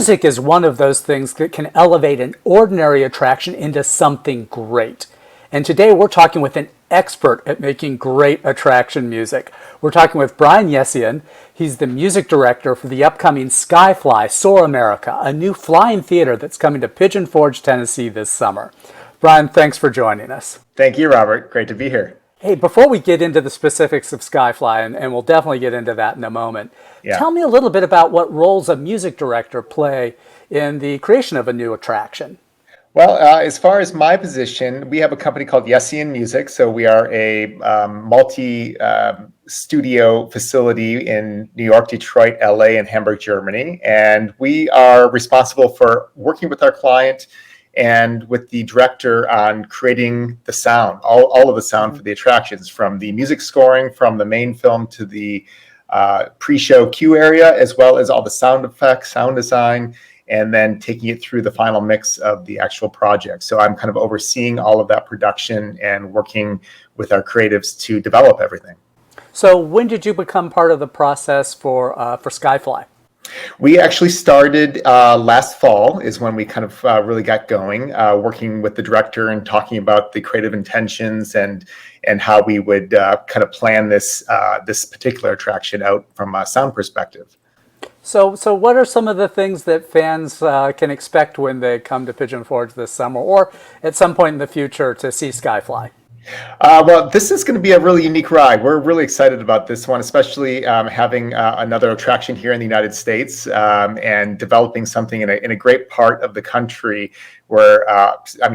music is one of those things that can elevate an ordinary attraction into something great. And today we're talking with an expert at making great attraction music. We're talking with Brian Yessian. He's the music director for the upcoming Skyfly Soar America, a new flying theater that's coming to Pigeon Forge, Tennessee this summer. Brian, thanks for joining us. Thank you, Robert. Great to be here. Hey, before we get into the specifics of Skyfly, and we'll definitely get into that in a moment, tell me a little bit about what roles a music director play in the creation of a new attraction. Well, as far as my position, we have a company called Yessian Music. So we are a multi-studio facility in New York, Detroit, LA, and Hamburg, Germany. And we are responsible for working with our client and with the director on creating the sound, all of the sound for the attractions, from the music scoring, from the main film to the pre-show queue area, as well as all the sound effects, sound design, and then taking it through the final mix of the actual project. So I'm kind of overseeing all of that production and working with our creatives to develop everything. So when did you become part of the process for Skyfly? We actually started last fall is when we kind of really got going, working with the director and talking about the creative intentions and how we would kind of plan this particular attraction out from a sound perspective. So what are some of the things that fans can expect when they come to Pigeon Forge this summer or at some point in the future to see Skyfly? Well, this is going to be a really unique ride. We're really excited about this one, especially having another attraction here in the United States and developing something in a great part of the country where,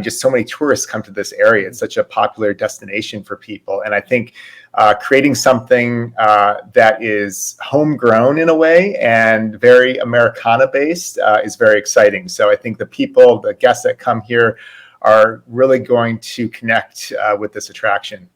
just so many tourists come to this area. It's such a popular destination for people. And I think creating something that is homegrown in a way and very Americana-based is very exciting. So I think the guests that come here are really going to connect with this attraction.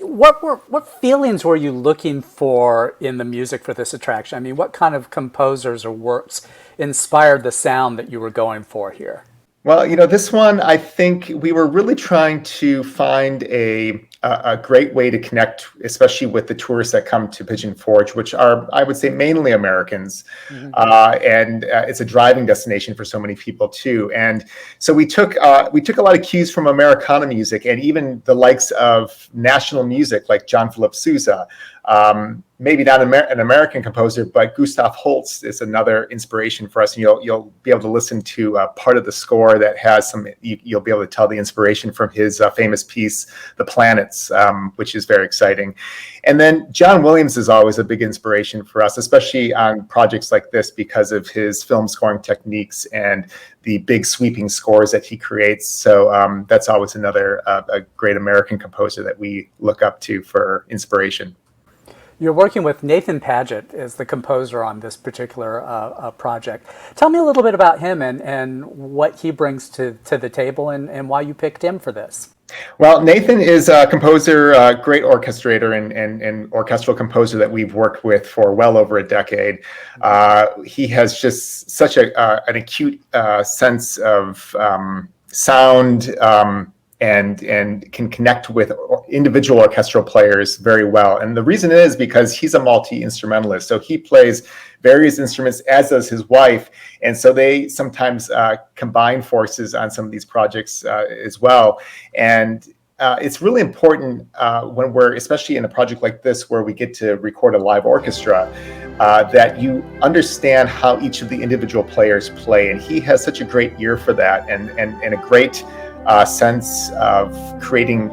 What feelings were you looking for in the music for this attraction? I mean, what kind of composers or works inspired the sound that you were going for here? Well, this one, I think we were really trying to find a great way to connect, especially with the tourists that come to Pigeon Forge, which are, I would say, mainly Americans. Mm-hmm. And it's a driving destination for so many people too. And so we took a lot of cues from Americana music and even the likes of national music like John Philip Sousa. Maybe not an American composer, but Gustav Holst is another inspiration for us. And you'll be able to listen to part of the score that has you'll be able to tell the inspiration from his famous piece, The Planets, which is very exciting. And then John Williams is always a big inspiration for us, especially on projects like this because of his film scoring techniques and the big sweeping scores that he creates. So that's always another a great American composer that we look up to for inspiration. You're working with Nathan Padgett as the composer on this particular project. Tell me a little bit about him and what he brings to the table and why you picked him for this. Well, Nathan is a composer, a great orchestrator and orchestral composer that we've worked with for well over a decade. He has just such an acute sense of sound and can connect with individual orchestral players very well. And the reason is because he's a multi-instrumentalist. So he plays various instruments, as does his wife. And so they sometimes combine forces on some of these projects as well. And it's really important when we're, especially in a project like this, where we get to record a live orchestra, that you understand how each of the individual players play. And he has such a great ear for that and a great sense of creating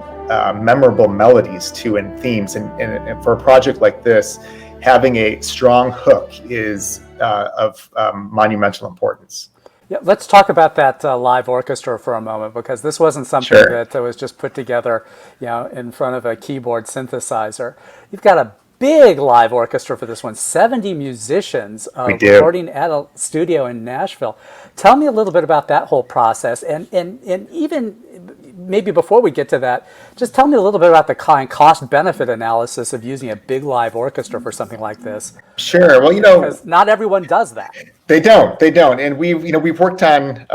memorable melodies too and themes. And for a project like this, having a strong hook is of monumental importance. Yeah, let's talk about that live orchestra for a moment, because this wasn't something that was just put together, in front of a keyboard synthesizer. You've got a big live orchestra for this one, 70 musicians recording at a studio in Nashville. Tell me a little bit about that whole process, and even maybe before we get to that, just tell me a little bit about the cost-benefit analysis of using a big live orchestra for something like this. Sure. Well, because not everyone does that. They don't. And we've worked on,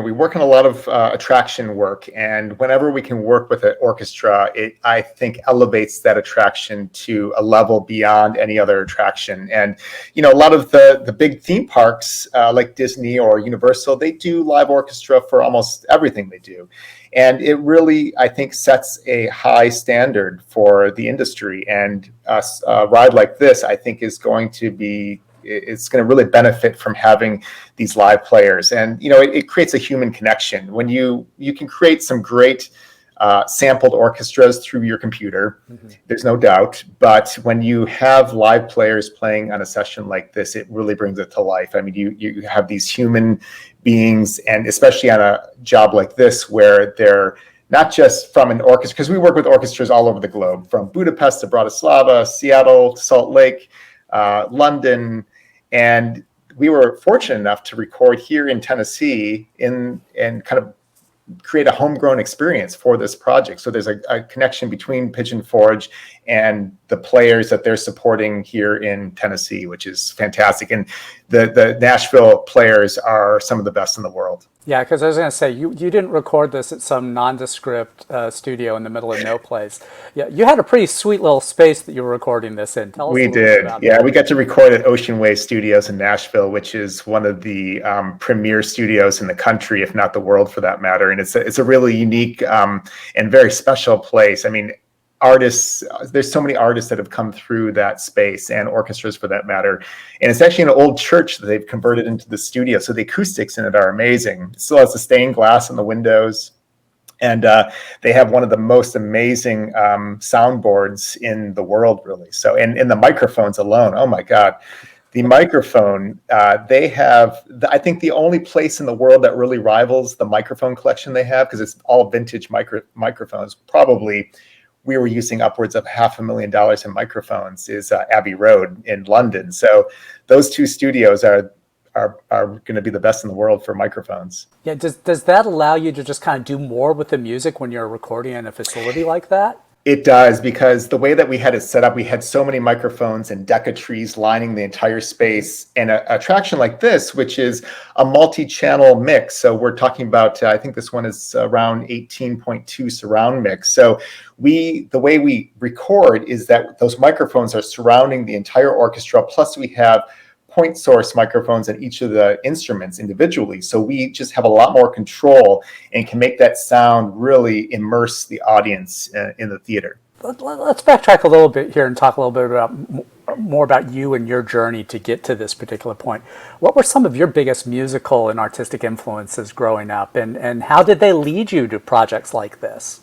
we work on a lot of attraction work. And whenever we can work with an orchestra, it, I think, elevates that attraction to a level beyond any other attraction. And, a lot of the big theme parks, like Disney or Universal, they do live orchestra for almost everything they do. And it really, I think, sets a high standard for the industry. And a ride like this, I think, is going to be, it's going to really benefit from having these live players. And it creates a human connection when you can create some great sampled orchestras through your computer. Mm-hmm. There's no doubt, but when you have live players playing on a session like this, it really brings it to life. I mean, you have these human beings, and especially on a job like this where they're not just from an orchestra, because we work with orchestras all over the globe, from Budapest to Bratislava, Seattle to Salt Lake, London. And we were fortunate enough to record here in Tennessee and kind of create a homegrown experience for this project. So there's a connection between Pigeon Forge and the players that they're supporting here in Tennessee, which is fantastic. And the Nashville players are some of the best in the world. Yeah, because I was going to say, you didn't record this at some nondescript studio in the middle of no place. Yeah, you had a pretty sweet little space that you were recording this in. Tell us we a little did. Bit about Yeah, that. We got to record at Ocean Way Studios in Nashville, which is one of the premier studios in the country, if not the world, for that matter. And it's a really unique and very special place. I mean, artists, there's so many artists that have come through that space, and orchestras for that matter. And it's actually an old church that they've converted into the studio. So the acoustics in it are amazing. It still has the stained glass on the windows. And they have one of the most amazing soundboards in the world, really. So, and the microphones alone, oh my God. The microphone, they have, I think, the only place in the world that really rivals the microphone collection they have, because it's all vintage microphones. Probably we were using upwards of $500,000 in microphones, is Abbey Road in London. So those two studios are going to be the best in the world for microphones. Yeah, does that allow you to just kind of do more with the music when you're recording in a facility like that? It does, because the way that we had it set up, we had so many microphones and deca trees lining the entire space. And a attraction like this, which is a multi-channel mix. So we're talking about, I think this one is around 18.2 surround mix. So the way we record is that those microphones are surrounding the entire orchestra. Plus we have point source microphones in each of the instruments individually. So we just have a lot more control and can make that sound really immerse the audience in the theater. Let's backtrack a little bit here and talk a little bit about more about you and your journey to get to this particular point. What were some of your biggest musical and artistic influences growing up, and how did they lead you to projects like this?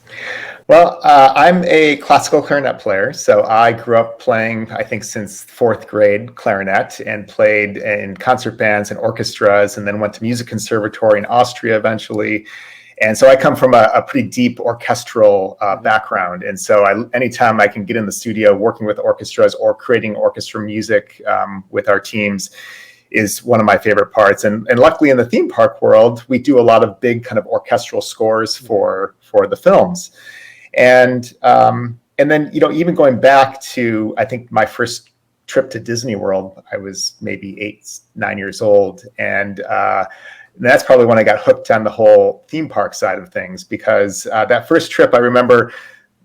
Well, I'm a classical clarinet player, so I grew up playing, I think, since fourth grade clarinet, and played in concert bands and orchestras, and then went to music conservatory in Austria eventually. And so I come from a pretty deep orchestral background. And so anytime I can get in the studio working with orchestras or creating orchestra music with our teams is one of my favorite parts. And luckily in the theme park world, we do a lot of big kind of orchestral scores for the films. And then, even going back to, I think, my first trip to Disney World, I was maybe 8-9 years old. And that's probably when I got hooked on the whole theme park side of things, because that first trip, I remember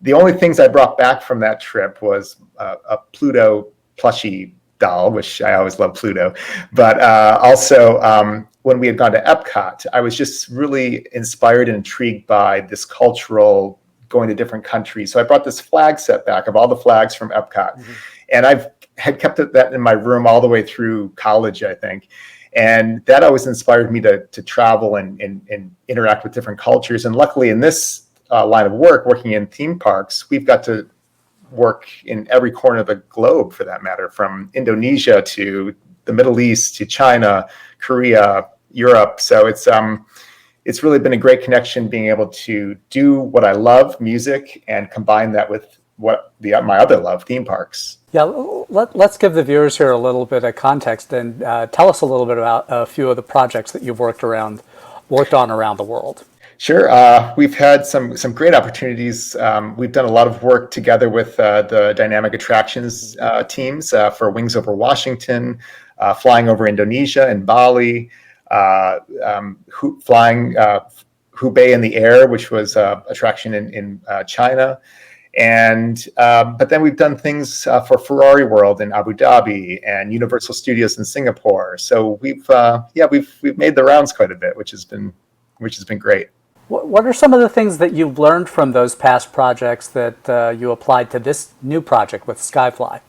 the only things I brought back from that trip was a Pluto plushie doll, which I always love Pluto. But also when we had gone to Epcot, I was just really inspired and intrigued by this cultural going to different countries. So I brought this flag set back of all the flags from Epcot. Mm-hmm. And I've had kept that in my room all the way through college, I think. And that always inspired me to travel and interact with different cultures. And luckily in this line of work, working in theme parks, we've got to work in every corner of the globe, for that matter, from Indonesia to the Middle East to China, Korea, Europe. So it's really been a great connection, being able to do what I love, music, and combine that with what my other love, theme parks. Yeah, let's give the viewers here a little bit of context, and tell us a little bit about a few of the projects that you've worked on around the world. Sure. We've had some great opportunities. We've done a lot of work together with the Dynamic Attractions teams for Wings Over Washington, flying over Indonesia and Bali, flying Hubei in the air, which was attraction in China. And but then we've done things for Ferrari World in Abu Dhabi and Universal Studios in Singapore. So we've made the rounds quite a bit, which has been great. What are some of the things that you've learned from those past projects that you applied to this new project with Skyfly?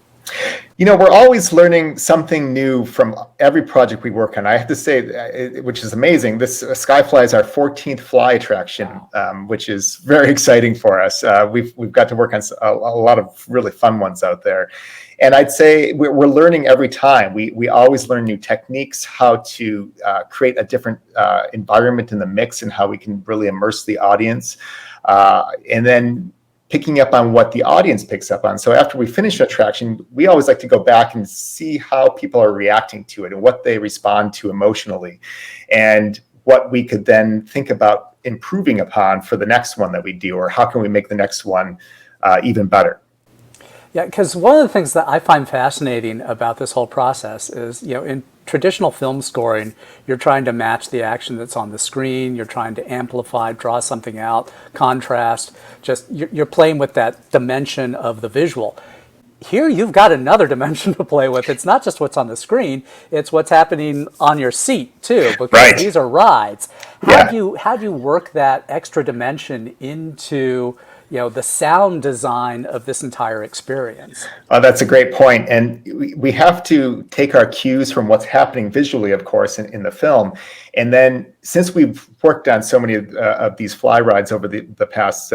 We're always learning something new from every project we work on. I have to say, which is amazing. This Skyfly is our 14th fly attraction, which is very exciting for us. We've got to work on a lot of really fun ones out there. And I'd say we're learning every time. We always learn new techniques, how to create a different environment in the mix and how we can really immerse the audience. And then picking up on what the audience picks up on. So after we finish an attraction, we always like to go back and see how people are reacting to it and what they respond to emotionally, and what we could then think about improving upon for the next one that we do, or how can we make the next one even better. Yeah, because one of the things that I find fascinating about this whole process is, in traditional film scoring, you're trying to match the action that's on the screen, you're trying to amplify, draw something out, contrast, you're playing with that dimension of the visual. Here you've got another dimension to play with. It's not just what's on the screen, it's what's happening on your seat too, because right. These are rides. How do you work that extra dimension into the sound design of this entire experience? That's a great point. And we have to take our cues from what's happening visually, of course, in the film. And then since we've worked on so many of these fly rides over the past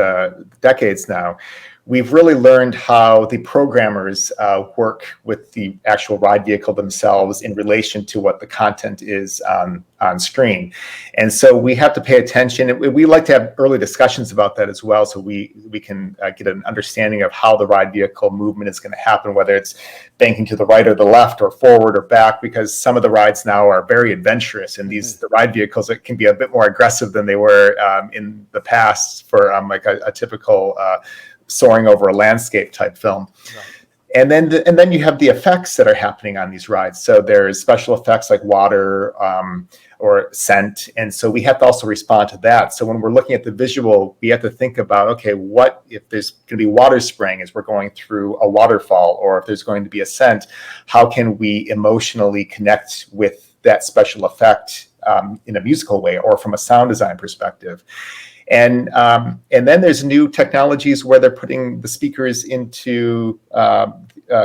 decades now, we've really learned how the programmers work with the actual ride vehicle themselves in relation to what the content is on screen. And so we have to pay attention. We like to have early discussions about that as well, so we can get an understanding of how the ride vehicle movement is going to happen, whether it's banking to the right or the left or forward or back, because some of the rides now are very adventurous, and the ride vehicles that can be a bit more aggressive than they were in the past for like a typical soaring over a landscape type film. Right. And then you have the effects that are happening on these rides. So there's special effects like water or scent. And so we have to also respond to that. So when we're looking at the visual, we have to think about, okay, what if there's going to be water spraying as we're going through a waterfall, or if there's going to be a scent, how can we emotionally connect with that special effect in a musical way or from a sound design perspective? And then there's new technologies where they're putting the speakers into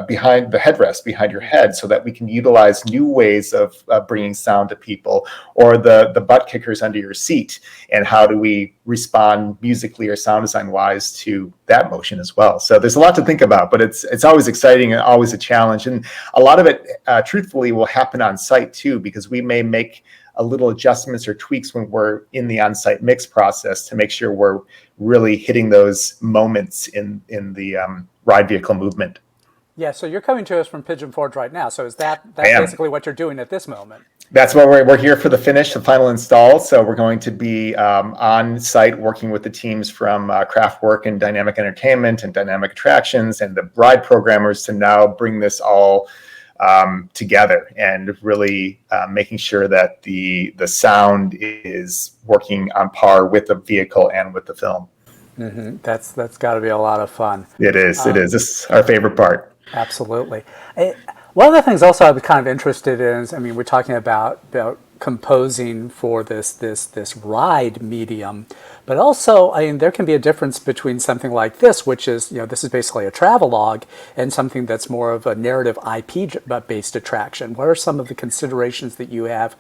behind the headrest, behind your head, so that we can utilize new ways of bringing sound to people, or the butt kickers under your seat. And how do we respond musically or sound design wise to that motion as well? So there's a lot to think about, but it's always exciting and always a challenge. And a lot of it, truthfully, will happen on site too, because we may make a little adjustments or tweaks when we're in the on-site mix process to make sure we're really hitting those moments in the ride vehicle movement. Yeah, so you're coming to us from Pigeon Forge right now. So is that basically what you're doing at this moment? That's what we're here for, the finish, the final install. So we're going to be on site working with the teams from Craftwork and Dynamic Entertainment and Dynamic Attractions and the ride programmers to now bring this all together and really making sure that the sound is working on par with the vehicle and with the film. Mm-hmm. That's got to be a lot of fun. It is. This is our favorite part. Absolutely. One of the things also I was kind of interested in is, we're talking about composing for this ride medium, but also, there can be a difference between something like this, which is, this is basically a travelogue, and something that's more of a narrative IP-based attraction. What are some of the considerations that you have,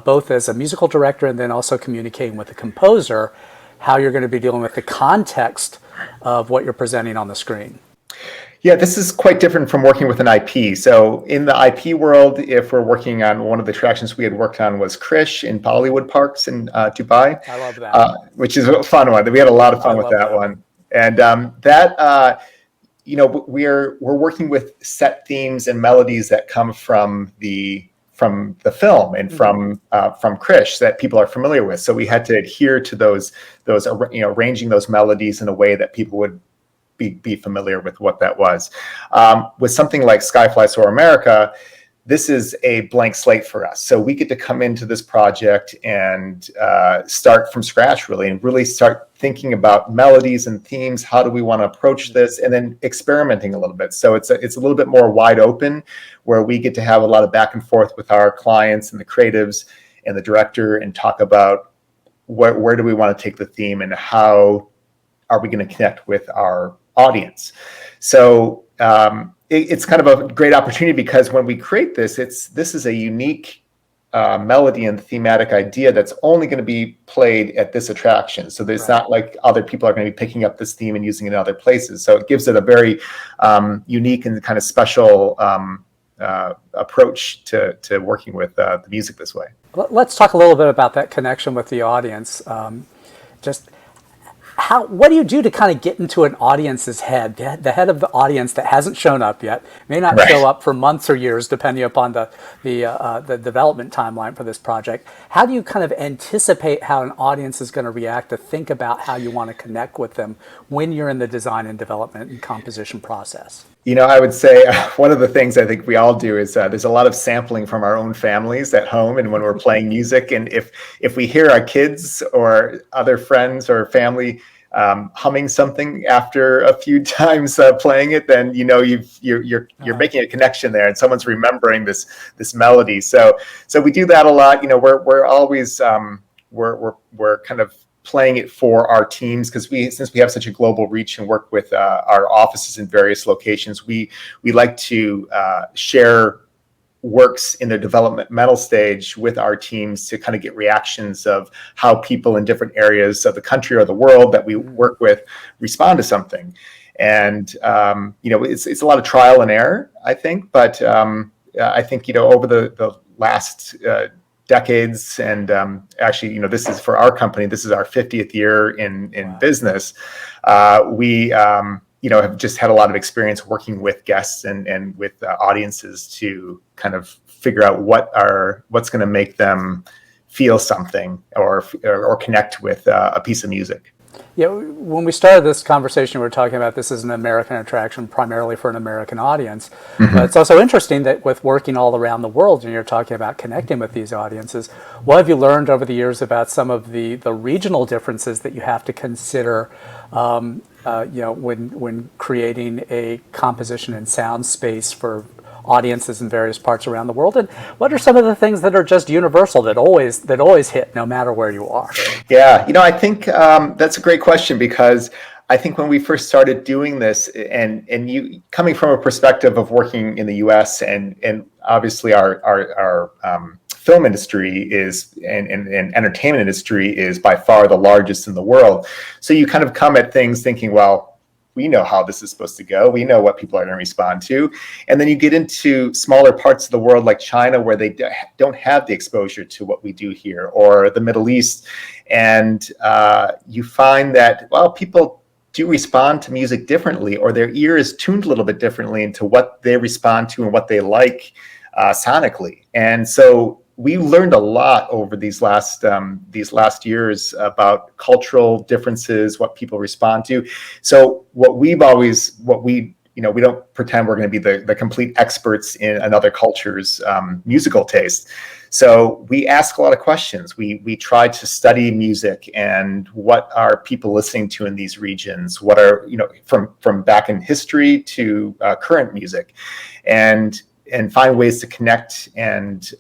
both as a musical director and then also communicating with the composer, how you're going to be dealing with the context of what you're presenting on the screen? Yeah, this is quite different from working with an IP. So in the IP world, if we're working on one of the attractions we had worked on was Krish in Bollywood Parks in Dubai. I love that. Which is a fun one. We had a lot of fun with that one. And we're working with set themes and melodies that come from the film and from Krish that people are familiar with. So we had to adhere to those arranging those melodies in a way that people would be familiar with what that was. With something like Skyfly Soar America, this is a blank slate for us. So we get to come into this project and start from scratch, really, and really start thinking about melodies and themes. How do we want to approach this? And then experimenting a little bit. So it's a little bit more wide open, where we get to have a lot of back and forth with our clients and the creatives and the director, and talk about where do we want to take the theme, and how are we going to connect with our audience. So it's kind of a great opportunity, because when we create this is a unique melody and thematic idea that's only going to be played at this attraction. So there's not like other people are going to be picking up this theme and using it in other places. So it gives it a very unique and kind of special approach to working with the music this way. Let's talk a little bit about that connection with the audience. What do you do to kind of get into an audience's head, the head of the audience that hasn't shown up yet, may not show up for months or years, depending upon the development timeline for this project? How do you kind of anticipate how an audience is going to react, to think about how you want to connect with them when you're in the design and development and composition process? I would say one of the things I think we all do is there's a lot of sampling from our own families at home, and when we're playing music, and if we hear our kids or other friends or family humming something after a few times playing it, then you're making a connection there, and someone's remembering this melody. So we do that a lot. We're always we're kind of playing it for our teams, because since we have such a global reach and work with our offices in various locations, we like to share works in the developmental stage with our teams, to kind of get reactions of how people in different areas of the country or the world that we work with respond to something. And it's a lot of trial and error, I think, but I think over the last decades, and actually, this is for our company, this is our 50th year in business. We have just had a lot of experience working with guests and with audiences to kind of figure out what's going to make them feel something or connect with a piece of music. Yeah, when we started this conversation, we were talking about this is an American attraction, primarily for an American audience. Mm-hmm. But it's also interesting that with working all around the world, and you're talking about connecting with these audiences, what have you learned over the years about some of the regional differences that you have to consider when creating a composition and sound space for audiences in various parts around the world? And what are some of the things that are just universal, that always hit no matter where you are? Yeah, I think that's a great question, because I think when we first started doing this, and you coming from a perspective of working in the U.S. and obviously our film industry is and entertainment industry is by far the largest in the world. So you kind of come at things thinking, well, we know how this is supposed to go. We know what people are going to respond to. And then you get into smaller parts of the world like China, where they don't have the exposure to what we do here, or the Middle East. And you find that, well, people do respond to music differently, or their ear is tuned a little bit differently into what they respond to and what they like sonically. And so we learned a lot over these last years about cultural differences, what people respond to. So we don't pretend we're going to be the complete experts in another culture's musical taste. So we ask a lot of questions. We try to study music and what are people listening to in these regions. What are from back in history to current music, and find ways to connect and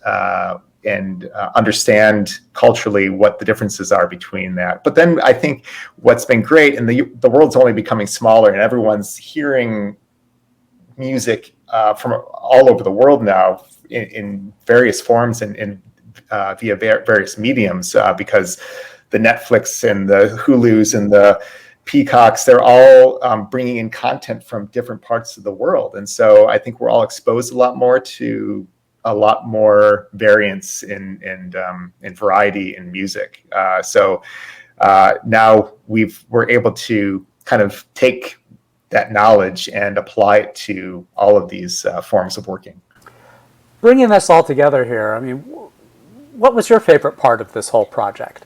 understand culturally what the differences are between that. But then I think what's been great, and the world's only becoming smaller, and everyone's hearing music from all over the world now in various forms and via various mediums, because the Netflix and the Hulus and the Peacocks, they're all bringing in content from different parts of the world. And so I think we're all exposed a lot more to a lot more variance and variety in music. So now we're able to kind of take that knowledge and apply it to all of these forms of working. Bringing this all together here, I mean, what was your favorite part of this whole project?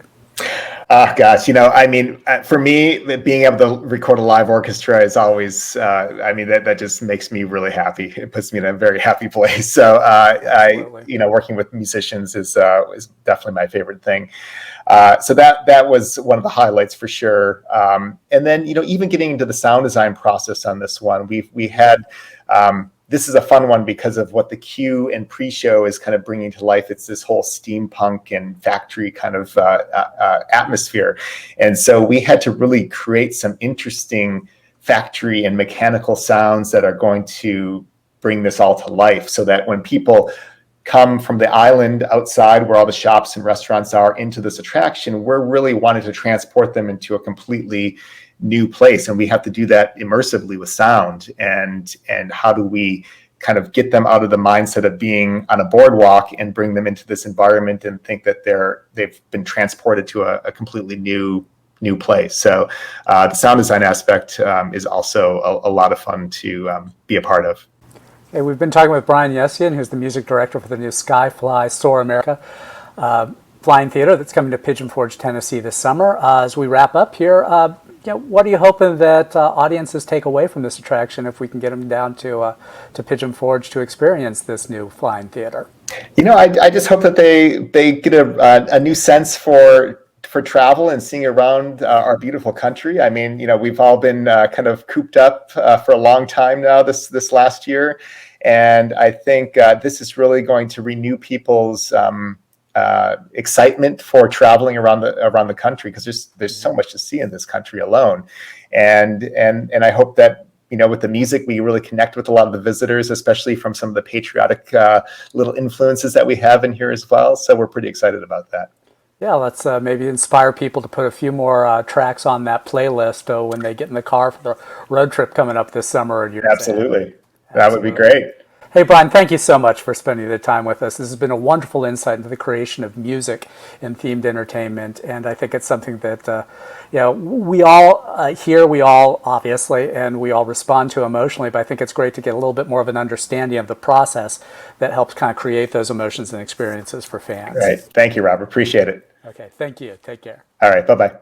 Oh gosh, I mean, for me, being able to record a live orchestra is always, I mean, that just makes me really happy. It puts me in a very happy place. So, working with musicians is definitely my favorite thing. So that was one of the highlights for sure. And then, even getting into the sound design process on this one, we had. This is a fun one because of what the cue and pre-show is kind of bringing to life. It's this whole steampunk and factory kind of atmosphere. And so we had to really create some interesting factory and mechanical sounds that are going to bring this all to life, so that when people come from the island outside where all the shops and restaurants are into this attraction, we're really wanting to transport them into a completely new place, and we have to do that immersively with sound. And how do we kind of get them out of the mindset of being on a boardwalk and bring them into this environment and think that they've been transported to a completely new place. So the sound design aspect is also a lot of fun to be a part of. Hey, we've been talking with Brian Yessian, who's the music director for the new Skyfly Soar America flying theater that's coming to Pigeon Forge, Tennessee this summer. As we wrap up here, what are you hoping that audiences take away from this attraction if we can get them down to Pigeon Forge to experience this new flying theater? I just hope that they get a new sense for travel and seeing around our beautiful country. I mean, we've all been kind of cooped up for a long time now this last year. And I think this is really going to renew people's excitement for traveling around the country, because there's so much to see in this country alone. And I hope that, with the music, we really connect with a lot of the visitors, especially from some of the patriotic little influences that we have in here as well. So we're pretty excited about that. Yeah, let's maybe inspire people to put a few more tracks on that playlist when they get in the car for the road trip coming up this summer. Absolutely. That would be great. Hey, Brian, thank you so much for spending the time with us. This has been a wonderful insight into the creation of music and themed entertainment, and I think it's something that we all hear, we all obviously, and we all respond to emotionally, but I think it's great to get a little bit more of an understanding of the process that helps kind of create those emotions and experiences for fans. Right. Thank you, Rob. Appreciate it. Okay, thank you. Take care. All right. Bye-bye.